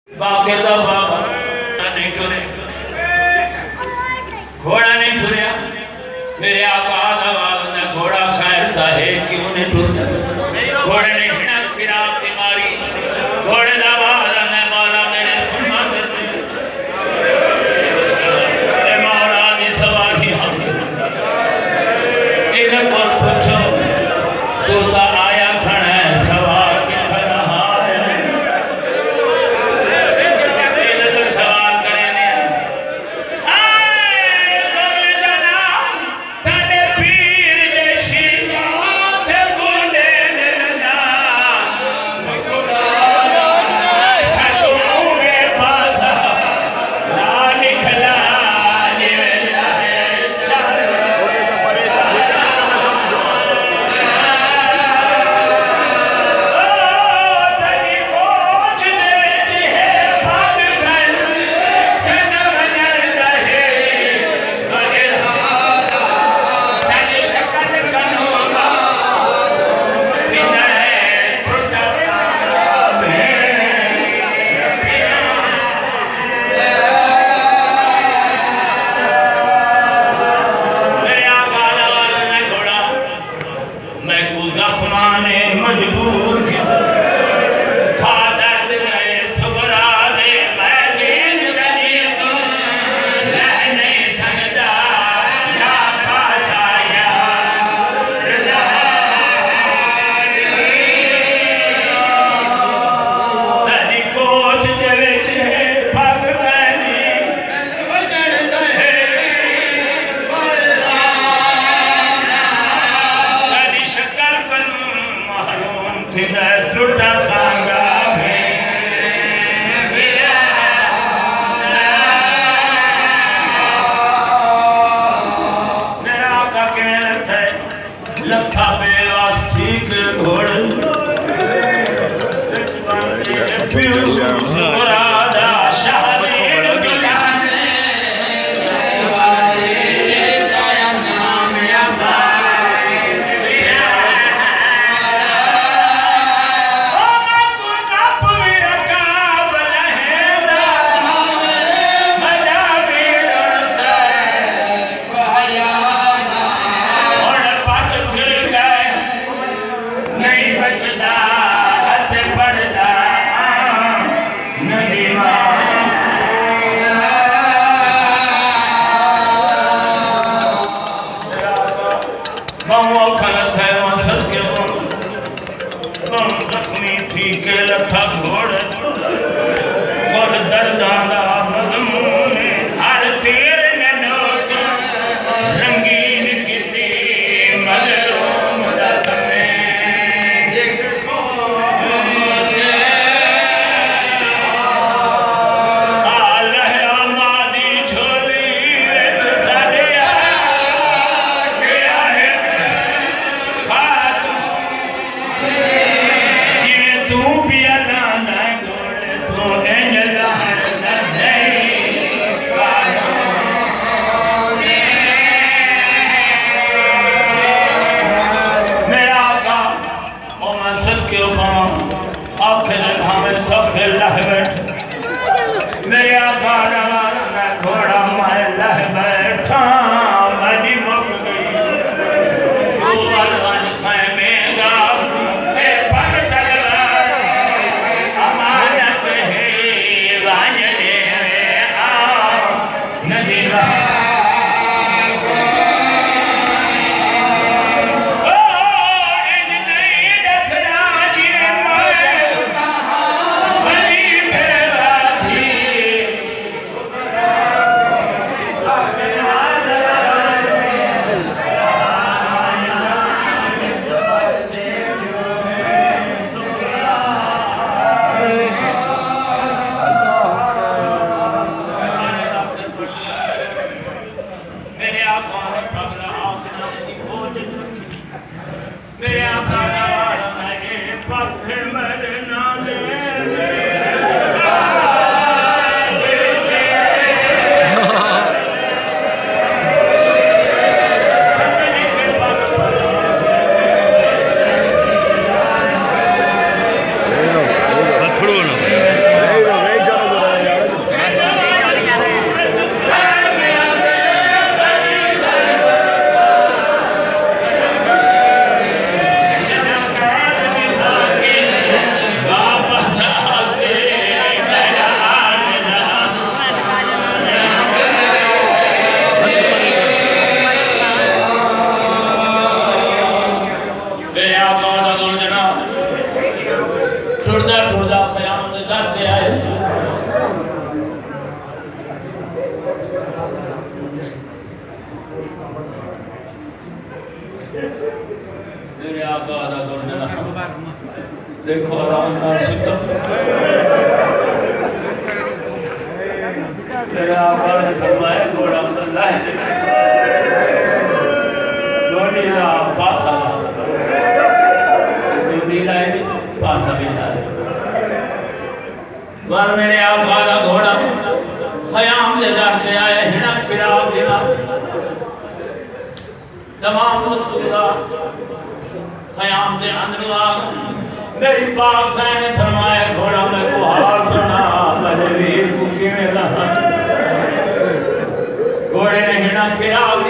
बाके दा बाबा नहीं टुरे, घोड़ा नहीं टुरया। मेरे आका दा वाला घोड़ा खैर था है क्यों नहीं टुरना। घोड़े ने हिणक फिराक की मारी, घोड़े दा वाला ने मारा मेरे सुना दे मौला दी सवारी हम इधर को पूछो तू ता आया खड़ा है सवार के खड़ा है। इधर तो सवाल करे ने आए गोल जना ताने पीर दे शीशा ते गुंडे ने ना मकुड़ा सातों मुंगे पासा ना निकला निवेला चार मजबूर था दर्द नए सुबरा दे मैं जीन गली तो रह नहीं सकता या पासाया तनी कोच दे विच पग कैनी तनी शक्ल कनु महरूम थी न त्रुटा सांगा मेरा आका किवें लथा लथा बेवास ठीक घोड़ विच बनते प्यू मुरादा शादी जख्मी थी के लथा घोड़ गोल दर्दाना मजमून हर तीर ने नोट रंगीन किती मजलूम दा समय तू पिया ना घोड़े तो आका दा गुण देखो आराम नाल सुतो मेरे आका ने फरमाया घोड़ा अब्दुल्लाह दोनी ला पासा दोनी ला पासा भी ला वर मेरे आका दा घोड़ा खयाम दे दर ते आए हिणक फिराक दिला तमाम मुस्तुरा खयाम दे अंदर आ मेरी पाक साईं ने फरमाया घोड़ा मैं को हाल सुना मेरे वीर को किवें लहा घोड़े ने हिणक फिराक